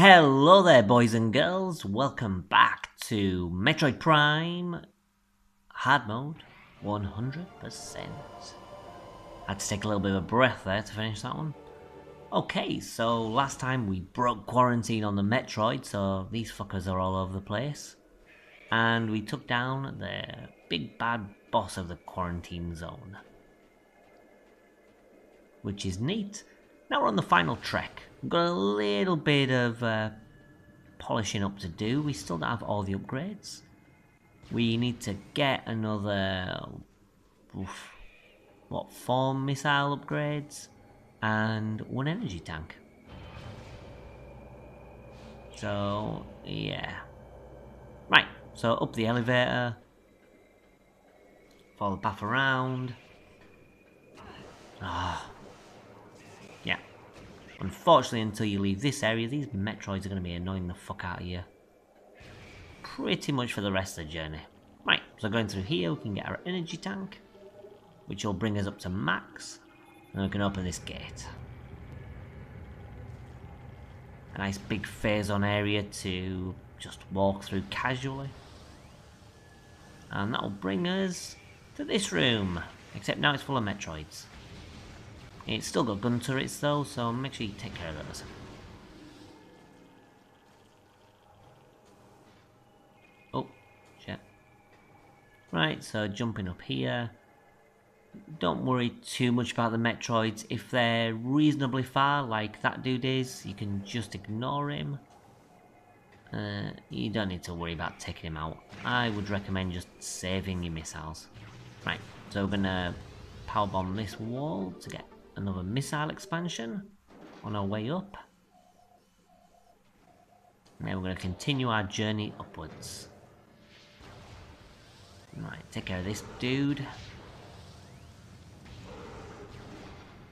Hello there, boys and girls. Welcome back to Metroid Prime Hard Mode 100%. Had to take a little bit of a breath there to finish that one. Okay, so last time we broke quarantine on the Metroid, so these fuckers are all over the place. And we took down the big bad boss of the quarantine zone. Which is neat. Now we're on the final trek. We've got a little bit of polishing up to do. We still don't have all the upgrades. We need to get another 4 missile upgrades and 1 energy tank. So yeah, right, so up the elevator, follow the path around. Yeah, unfortunately, until you leave this area, these Metroids are going to be annoying the fuck out of you. Pretty much for the rest of the journey. Right, so going through here, we can get our energy tank, which will bring us up to max, and we can open this gate. A nice big phase-on area to just walk through casually. And that will bring us to this room, except now it's full of Metroids. It's still got gun turrets though, so make sure you take care of those. Oh, shit. Right, so jumping up here. Don't worry too much about the Metroids. If they're reasonably far, like that dude is, you can just ignore him. You don't need to worry about taking him out. I would recommend just saving your missiles. Right, so we're gonna powerbomb this wall to get another missile expansion on our way up. Now we're going to continue our journey upwards. Right, take care of this dude.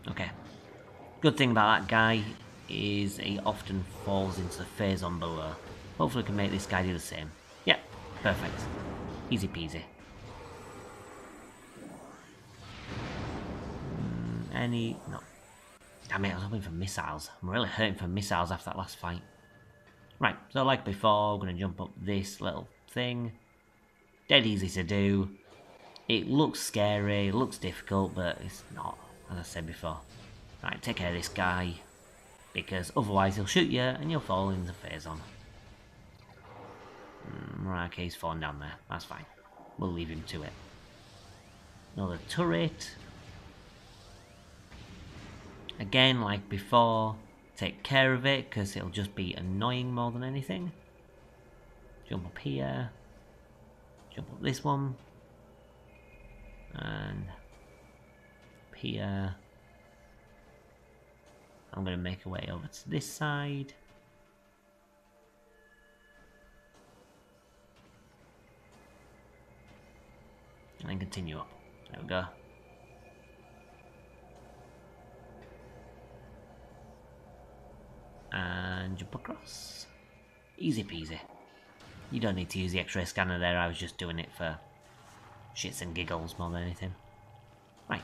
Okay. Good thing about that guy is he often falls into the phase on below. Hopefully we can make this guy do the same. Yep, perfect. Easy peasy. No. Damn it, I was hoping for missiles. I'm really hurting for missiles after that last fight. Right, so like before, we're going to jump up this little thing. Dead easy to do. It looks scary, it looks difficult, but it's not, as I said before. Right, take care of this guy, because otherwise he'll shoot you and you'll fall into phase on. Right, okay, he's falling down there. That's fine. We'll leave him to it. Another turret. Again, like before, take care of it, because it'll just be annoying more than anything. Jump up here. Jump up this one. And up here. I'm going to make a way over to this side. And then continue up. There we go. And jump across. Easy peasy. You don't need to use the X-ray scanner there, I was just doing it for shits and giggles more than anything. Right,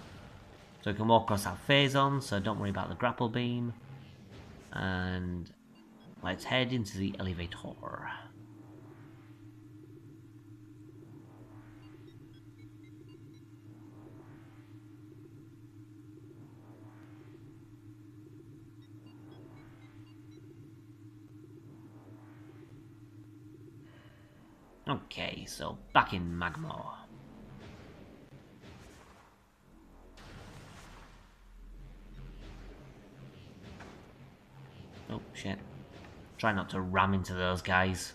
so we can walk across that phase on, so don't worry about the grapple beam. And let's head into the elevator. Okay, so back in Magma. Oh shit. Try not to ram into those guys.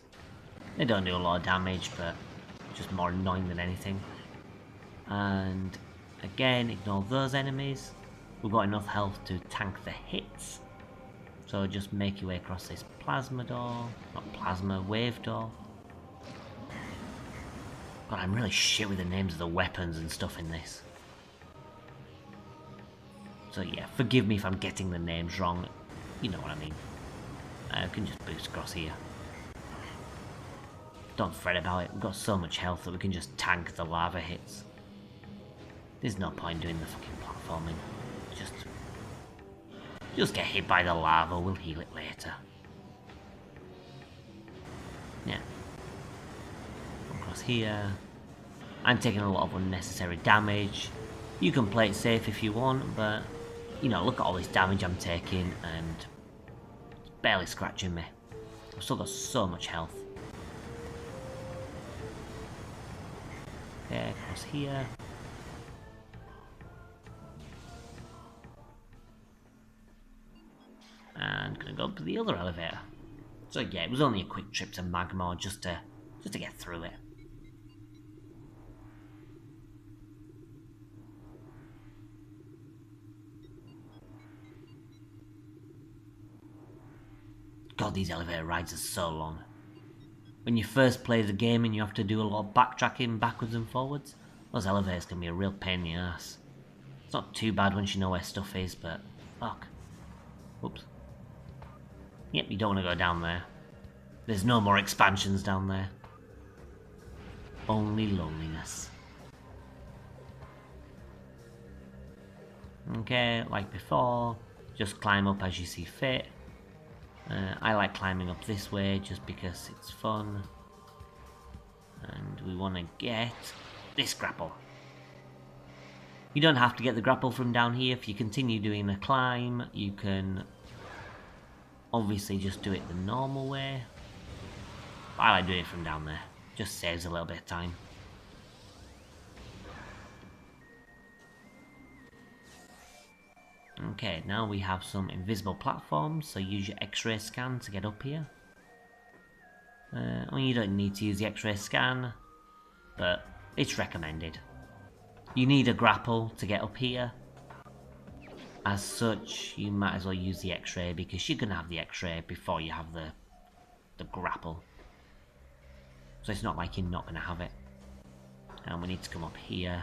They don't do a lot of damage, but just more annoying than anything. And again, ignore those enemies. We've got enough health to tank the hits. So just make your way across this plasma door. Not plasma, wave door. God, I'm really shit with the names of the weapons and stuff in this. So yeah, forgive me if I'm getting the names wrong. You know what I mean. I can just boost across here. Don't fret about it, we've got so much health that we can just tank the lava hits. There's no point doing the fucking platforming. Just get hit by the lava, we'll heal it later. Yeah. Across here. I'm taking a lot of unnecessary damage. You can play it safe if you want, but, you know, look at all this damage I'm taking and it's barely scratching me. I've still got so much health. Okay, across here. And gonna go up to the other elevator. So yeah, it was only a quick trip to Magma just to get through it. God, these elevator rides are so long. When you first play the game and you have to do a lot of backtracking backwards and forwards, those elevators can be a real pain in the ass. It's not too bad once you know where stuff is, but fuck. Oops. Yep, you don't want to go down there. There's no more expansions down there. Only loneliness. Okay, like before, just climb up as you see fit. I like climbing up this way just because it's fun. And we want to get this grapple. You don't have to get the grapple from down here. If you continue doing the climb, you can obviously just do it the normal way. I like doing it from down there. Just saves a little bit of time. Okay, now we have some invisible platforms, so use your X-ray scan to get up here. Well, you don't need to use the X-ray scan, but it's recommended. You need a grapple to get up here. As such, you might as well use the X-ray because you're going to have the X-ray before you have the grapple. So it's not like you're not going to have it. And we need to come up here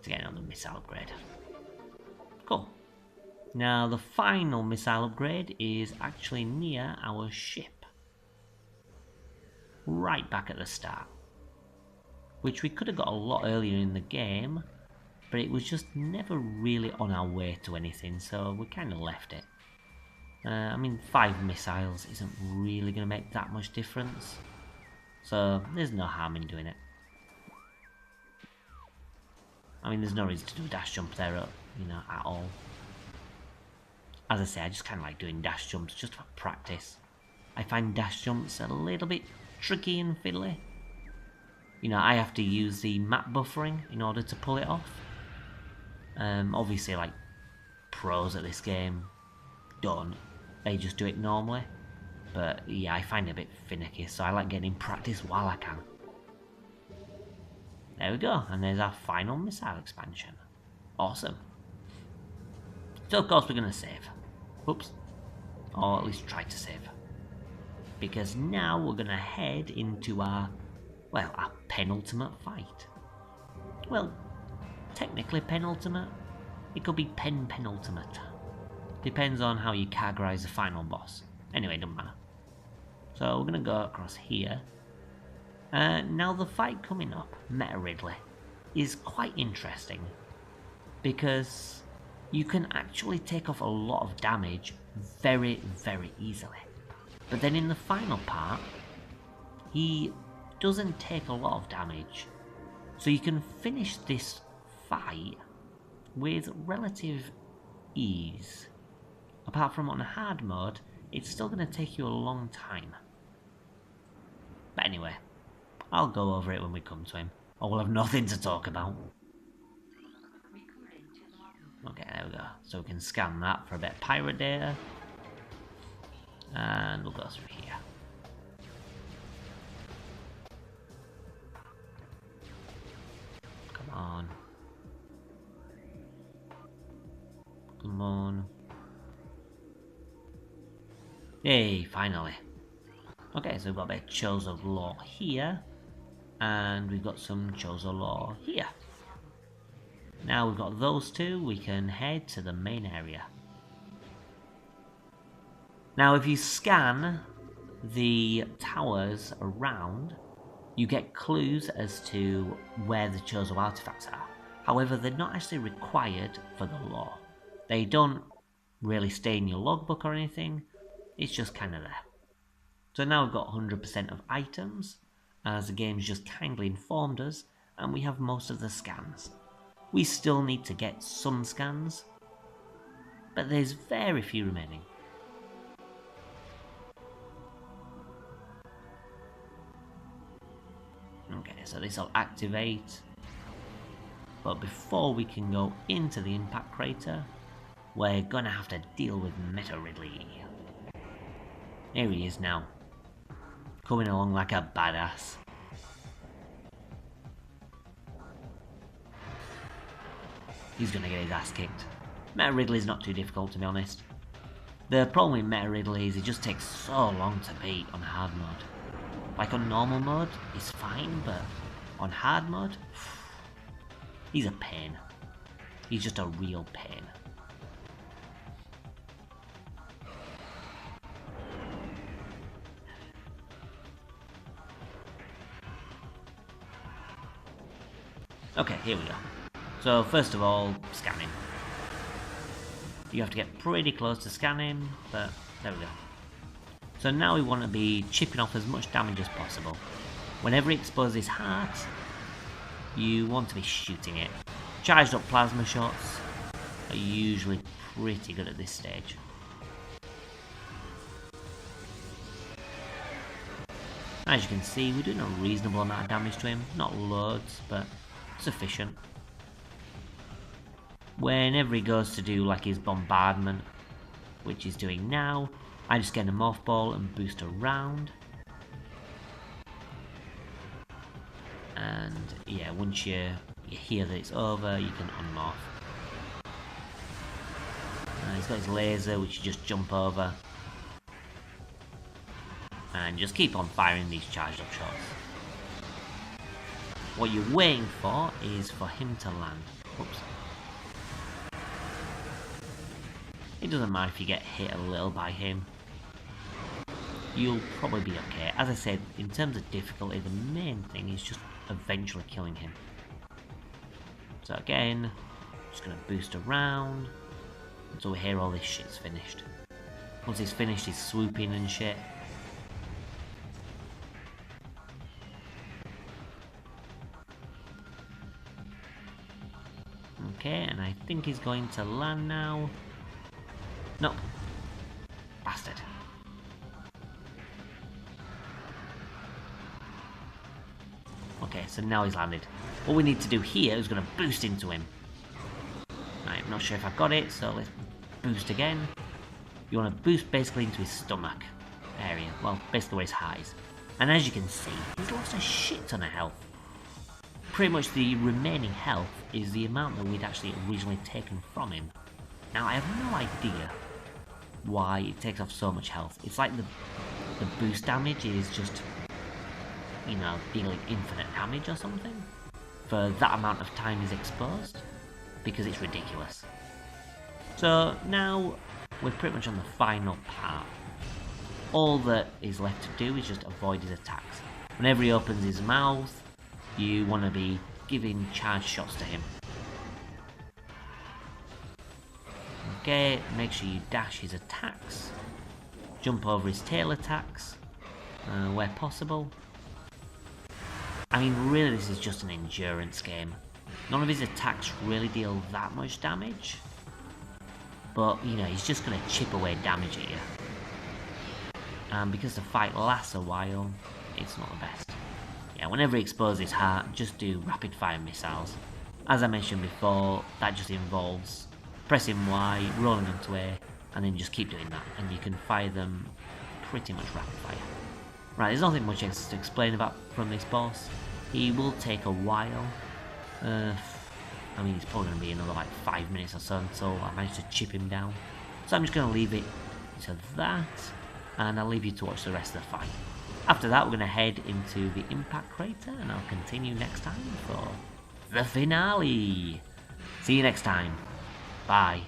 to get another missile upgrade. Cool. Now the final missile upgrade is actually near our ship. Right back at the start. Which we could have got a lot earlier in the game, but it was just never really on our way to anything, so we kind of left it. I mean, 5 missiles isn't really going to make that much difference, so there's no harm in doing it. I mean, there's no reason to do a dash jump there, you know, at all. As I say, I just kind of like doing dash jumps just for practice. I find dash jumps a little bit tricky and fiddly. You know, I have to use the map buffering in order to pull it off. Obviously, like, pros at this game don't. They just do it normally. But, yeah, I find it a bit finicky, so I like getting in practice while I can. There we go, and there's our final missile expansion. Awesome. So, of course, we're going to save. Whoops. Or at least try to save. Because now we're going to head into our penultimate fight. Well, technically penultimate. It could be penultimate. Depends on how you categorize the final boss. Anyway, doesn't matter. So we're going to go across here. Now the fight coming up, Meta Ridley, is quite interesting. Because you can actually take off a lot of damage very, very easily. But then in the final part, he doesn't take a lot of damage. So you can finish this fight with relative ease. Apart from on hard mode, it's still going to take you a long time. But anyway, I'll go over it when we come to him, or we'll have nothing to talk about. Okay, there we go. So we can scan that for a bit of pirate data. And we'll go through here. Come on. Come on. Yay, finally. Okay, so we've got a bit of Chozo lore here. And we've got some Chozo lore here. Now we've got those two, we can head to the main area. Now if you scan the towers around, you get clues as to where the Chozo artifacts are. However, they're not actually required for the lore. They don't really stay in your logbook or anything, it's just kind of there. So now we've got 100% of items, as the game's just kindly informed us, and we have most of the scans. We still need to get some scans, but there's very few remaining. Okay, so this will activate, but before we can go into the impact crater, we're gonna have to deal with Meta Ridley. Here he is now, coming along like a badass. He's gonna get his ass kicked. Meta Ridley's not too difficult, to be honest. The problem with Meta Ridley is it just takes so long to beat on hard mode. Like on normal mode, he's fine, but on hard mode, he's a pain. He's just a real pain. Okay, here we go. So first of all, scanning. You have to get pretty close to scanning, but there we go. So now we want to be chipping off as much damage as possible. Whenever he exposes his heart, you want to be shooting it. Charged up plasma shots are usually pretty good at this stage. As you can see, we're doing a reasonable amount of damage to him. Not loads, but sufficient. Whenever he goes to do like his bombardment, which he's doing now, I just get a morph ball and boost around. And yeah, once you hear that it's over, you can unmorph. He's got his laser, which you just jump over. And just keep on firing these charged up shots. What you're waiting for is for him to land. Oops. It doesn't matter if you get hit a little by him. You'll probably be okay. As I said, in terms of difficulty, the main thing is just eventually killing him. So again, just gonna boost around until we hear all this shit's finished. Once he's finished, he's swooping and shit. Okay, and I think he's going to land now. Nope. Bastard. Okay, so now he's landed. What we need to do here is going to boost into him. I'm not sure if I've got it, so let's boost again. You want to boost basically into his stomach area. Well, basically where his heart is. And as you can see, he's lost a shit ton of health. Pretty much the remaining health is the amount that we'd actually originally taken from him. Now, I have no idea why it takes off so much health. It's like the boost damage is just, you know, dealing infinite damage or something for that amount of time he's exposed, because it's ridiculous. So now we're pretty much on the final part. All that is left to do is just avoid his attacks. Whenever he opens his mouth, you want to be giving charge shots to him. Okay, make sure you dash his attacks, jump over his tail attacks where possible. I mean, really, this is just an endurance game. None of his attacks really deal that much damage, but you know, he's just going to chip away damage at you. And because the fight lasts a while, it's not the best. Yeah, whenever he exposes his heart, just do rapid fire missiles. As I mentioned before, that just involves pressing Y, rolling into A, and then just keep doing that, and you can fire them pretty much rapid fire. Right, there's nothing much else to explain about from this boss. He will take a while. I mean, it's probably going to be another like 5 minutes or so until I manage to chip him down. So I'm just going to leave it to that, and I'll leave you to watch the rest of the fight. After that, we're going to head into the impact crater, and I'll continue next time for the finale. See you next time. Bye.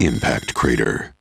impact crater.